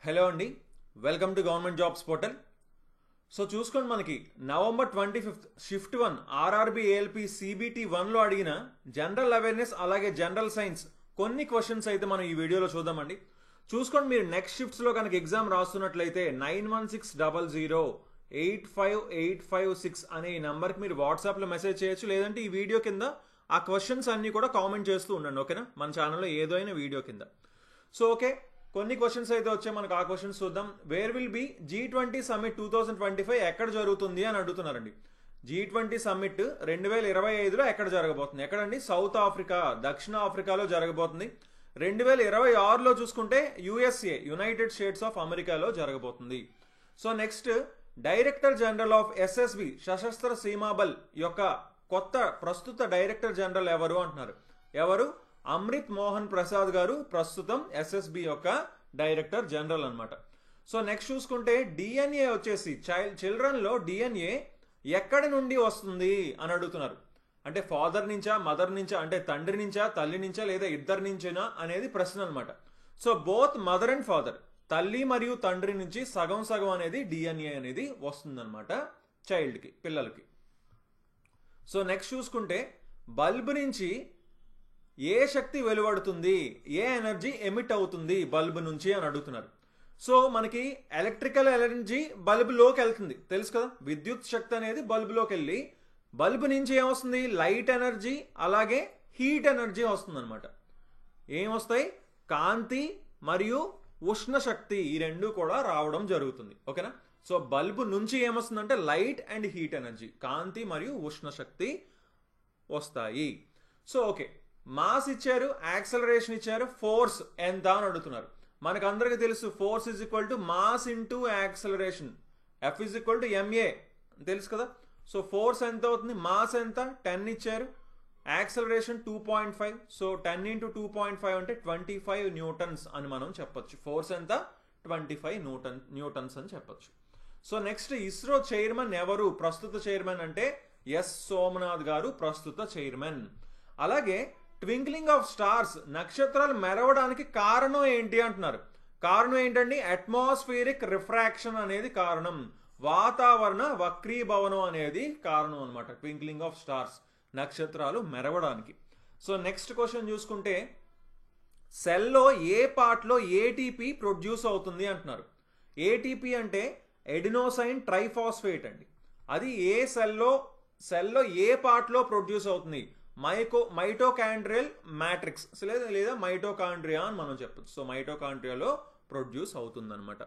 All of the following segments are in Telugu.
హలో అండి, welcome to government jobs portal. So చూసుకోండి, మనకి November 25 shift 1 RRB ALP CBT 1లో అడిగిన జనరల్ అవేర్నెస్ అలాగే జనరల్ సైన్స్ కొన్ని క్వశ్చన్స్ అయితే మనం ఈ వీడియోలో చూద్దామండి. చూసుకోండి, మీరు నెక్స్ట్ షిఫ్ట్స్లో కనుక ఎగ్జామ్ రాస్తున్నట్లయితే 9160085856 అనే ఈ నెంబర్కి మీరు వాట్సాప్లో మెసేజ్ చేయొచ్చు, లేదంటే ఈ వీడియో కింద ఆ క్వశ్చన్స్ అన్ని కూడా కామెంట్ చేస్తూ ఉండండి. ఓకేనా, మన ఛానల్లో ఏదో అయినా వీడియో కింద. సో ఓకే, కొన్ని క్వశ్చన్స్ అయితే వచ్చాయి, మనకు ఆ క్వశ్చన్స్ చూద్దాం. Where will be G20 summit 2025 ఎక్కడ జరుగుతుంది అని అడుగుతున్నారండి. G20 సమ్మిట్ 2025లో ఎక్కడ జరగబోతుంది? ఎక్కడండి? సౌత్ ఆఫ్రికా, దక్షిణ ఆఫ్రికాలో జరగబోతుంది. 2026లో చూసుకుంటే USA, యునైటెడ్ స్టేట్స్ ఆఫ్ అమెరికాలో జరగబోతుంది. So next, director general of SSB Sashastra Seema Bal యొక్క కొత్త ప్రస్తుత డైరెక్టర్ జనరల్ ఎవరు అంటున్నారు. ఎవరు? అమృత్ మోహన్ ప్రసాద్ గారు ప్రస్తుతం SSB యొక్క డైరెక్టర్ జనరల్ అన్నమాట. సో నెక్స్ట్ చూసుకుంటే DNA వచ్చేసి చిల్డ్రన్లో DNA ఎక్కడి నుండి వస్తుంది అని అడుగుతున్నారు. అంటే ఫాదర్ నుంచా, మదర్ నుంచా, అంటే తండ్రి నుంచా, తల్లి నుంచా, లేదా ఇద్దరి నుంచేనా అనేది ప్రశ్న అనమాట. So both mother and father, తల్లి మరియు తండ్రి నుంచి సగం సగం అనేది DNA అనేది వస్తుందన్నమాట చైల్డ్కి, పిల్లలకి. సో నెక్స్ట్ చూసుకుంటే బల్బ్ నుంచి ఏ శక్తి వెలువడుతుంది, ఏ ఎనర్జీ ఎమిట్ అవుతుంది బల్బ్ నుంచి అని అడుగుతున్నారు. సో మనకి ఎలక్ట్రికల్ ఎనర్జీ బల్బులోకి వెళ్తుంది, తెలుసు కదా. విద్యుత్ శక్తి అనేది బల్బులోకి వెళ్ళి బల్బ్ నుంచి ఏమొస్తుంది? లైట్ ఎనర్జీ అలాగే హీట్ ఎనర్జీ వస్తుంది అనమాట. ఏమొస్తాయి? కాంతి మరియు ఉష్ణ శక్తి, ఈ రెండు కూడా రావడం జరుగుతుంది. ఓకేనా. సో బల్బు నుంచి ఏమొస్తుందంటే లైట్ అండ్ హీట్ ఎనర్జీ, కాంతి మరియు ఉష్ణ శక్తి వస్తాయి. సో ఓకే, మాస్ ఇచ్చారు, యాక్సలరేషన్ ఇచ్చారు, ఫోర్స్ ఎంత అని అడుగుతున్నారు. మనకు అందరికీ తెలుసు, force is equal to mass into acceleration, F is equal to MA, తెలుసు కదా. సో ఫోర్స్ ఎంత అవుతుంది? మాస్ ఎంత? 10 ఇచ్చారు, యాక్సలరేషన్ 2.5. సో 10 into 2.5 అంటే 25 న్యూటన్స్ అని మనం చెప్పొచ్చు. ఫోర్స్ ఎంత? 25 న్యూటన్స్ అని చెప్పొచ్చు. సో నెక్స్ట్, ఇస్రో చైర్మన్ ఎవరు? ప్రస్తుత చైర్మన్ అంటే S సోమనాథ్ గారు ప్రస్తుత చైర్మన్. అలాగే ట్వింక్లింగ్ ఆఫ్ స్టార్స్, నక్షత్రాలు మెరవడానికి కారణం ఏంటి అంటున్నారు. కారణం ఏంటండి? అట్మాస్ఫియరిక్ రిఫ్రాక్షన్ అనేది కారణం, వాతావరణ వక్రీభవనం అనేది కారణం అనమాట. ట్వింక్లింగ్ ఆఫ్ స్టార్స్, నక్షత్రాలు మెరవడానికి. సో నెక్స్ట్ క్వశ్చన్ చూసుకుంటే, సెల్లో ఏ పార్ట్లో ATP ప్రొడ్యూస్ అవుతుంది అంటున్నారు. ATP అంటే ఎడినోసైన్ ట్రైఫాస్ఫేట్ అండి. అది ఏ సెల్లో ఏ పార్ట్లో ప్రొడ్యూస్ అవుతుంది? మైటోకాండ్రియల్ మ్యాట్రిక్స్ లేదా మైటోకాండ్రియా అని మనం చెప్పచ్చు. సో మైటోకాండ్రియాలో ప్రొడ్యూస్ అవుతుంది అనమాట.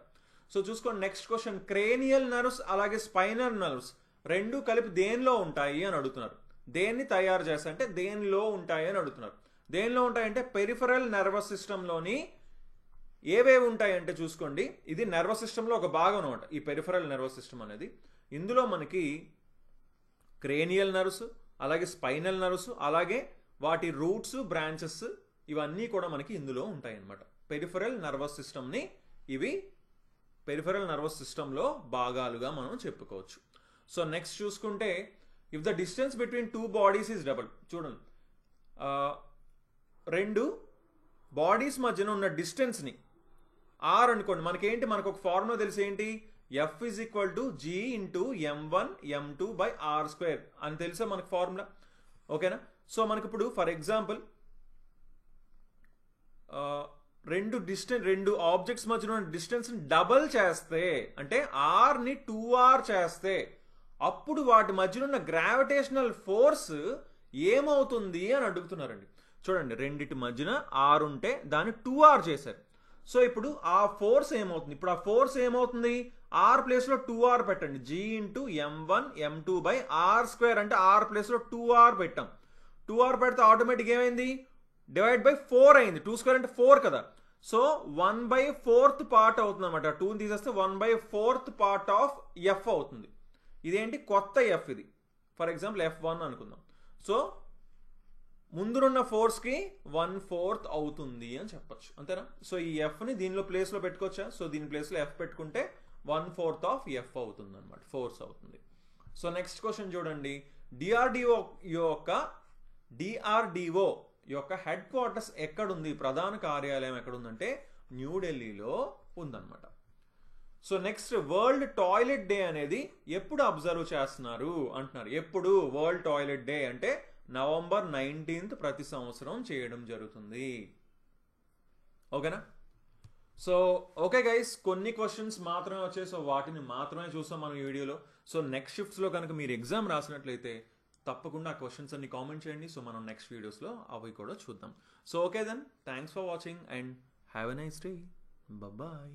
సో చూసుకోండి, నెక్స్ట్ క్వశ్చన్, క్రేనియల్ నర్వ్స్ అలాగే స్పైనల్ నర్వ్స్ రెండు కలిపి దేనిలో ఉంటాయి అని అడుగుతున్నారు. దేన్ని తయారు చేస్తాయి అంటే దేనిలో ఉంటాయి అని అడుగుతున్నారు. దేనిలో ఉంటాయంటే పెరిఫరల్ నర్వస్ సిస్టంలోని ఏవేవి ఉంటాయంటే చూసుకోండి, ఇది నర్వస్ సిస్టంలో ఒక భాగం అనమాట ఈ పెరిఫరల్ నర్వస్ సిస్టమ్ అనేది. ఇందులో మనకి క్రేనియల్ నర్వ్స్ అలాగే స్పైనల్ నర్వ్స్ అలాగే వాటి రూట్స్, బ్రాంచెస్ ఇవన్నీ కూడా మనకి ఇందులో ఉంటాయి అన్నమాట. పెరిఫరల్ నర్వస్ సిస్టమ్ని ఇవి పెరిఫరల్ నర్వస్ సిస్టంలో భాగాలుగా మనం చెప్పుకోవచ్చు. సో నెక్స్ట్ చూసుకుంటే, if the distance between two bodies is double. చూడండి, రెండు బాడీస్ మధ్యన ఉన్న డిస్టెన్స్ని R అనుకోండి. మనకేంటి? మనకు ఒక ఫార్ములా తెలిసి ఏంటి? F is equal to G into M1 M2 by R² అని తెలుసా మనకు ఫార్ములా. ఓకేనా. సో మనకి ఇప్పుడు ఫర్ ఎగ్జాంపుల్ రెండు ఆబ్జెక్ట్స్ మధ్యలో ఉన్న డిస్టెన్స్ని డబల్ చేస్తే, అంటే Rని 2R చేస్తే అప్పుడు వాటి మధ్యలో ఉన్న గ్రావిటేషనల్ ఫోర్స్ ఏమవుతుంది అని అడుగుతున్నారండి. చూడండి, రెండిటి మధ్యన R ఉంటే దాన్ని 2R చేశారు. సో ఇప్పుడు ఆ ఫోర్స్ ఏమవుతుంది? ఇప్పుడు ఆ ఫోర్స్ ఏమవుతుంది? R ప్లేస్లో 2R పెట్టండి. G into M1 M2 by R² అంటే R ప్లేస్లో 2R పెట్టాం. 2R పెడితే ఆటోమేటిక్ ఏమైంది? డివైడ్ బై 4 అయింది. 2² అంటే 4 కదా. సో 1/4 పార్ట్ అవుతుంది అనమాట. 2 తీసేస్తే 1/4 పార్ట్ ఆఫ్ F అవుతుంది. ఇదేంటి? కొత్త F ఇది. ఫర్ ఎగ్జాంపుల్ F1 అనుకుందాం. సో ముందున్న ఫోర్స్కి 1/4 అవుతుంది అని చెప్పచ్చు, అంతేనా. సో ఈ Fని దీనిలో ప్లేస్లో పెట్టుకోవచ్చా? సో దీని ప్లేస్లో F పెట్టుకుంటే 1/4 ఆఫ్ F అవుతుంది అనమాట, ఫోర్స్ అవుతుంది. సో నెక్స్ట్ క్వశ్చన్ చూడండి, DRDO యొక్క హెడ్ క్వార్టర్స్ ఎక్కడుంది? ప్రధాన కార్యాలయం ఎక్కడుందంటే న్యూఢిల్లీలో ఉందన్నమాట. So next world toilet day అనేది ఎప్పుడు అబ్జర్వ్ చేస్తున్నారు అంటున్నారు. ఎప్పుడు వరల్డ్ టాయిలెట్ డే అంటే November 19th ప్రతి సంవత్సరం చేయడం జరుగుతుంది. ఓకేనా? సో ఓకే గైస్, కొన్ని క్వశ్చన్స్ మాత్రమే వచ్చాయి. సో వాటిని మాత్రమే చూసాం మనం ఈ వీడియోలో. సో నెక్స్ట్ షిఫ్ట్స్లో కనుక మీరు ఎగ్జామ్ రాసినట్లయితే తప్పకుండా ఆ క్వశ్చన్స్ అన్ని కామెంట్ చేయండి. సో మనం నెక్స్ట్ వీడియోస్లో అవి కూడా చూద్దాం. So okay then, thanks for watching and have a nice day. Bye.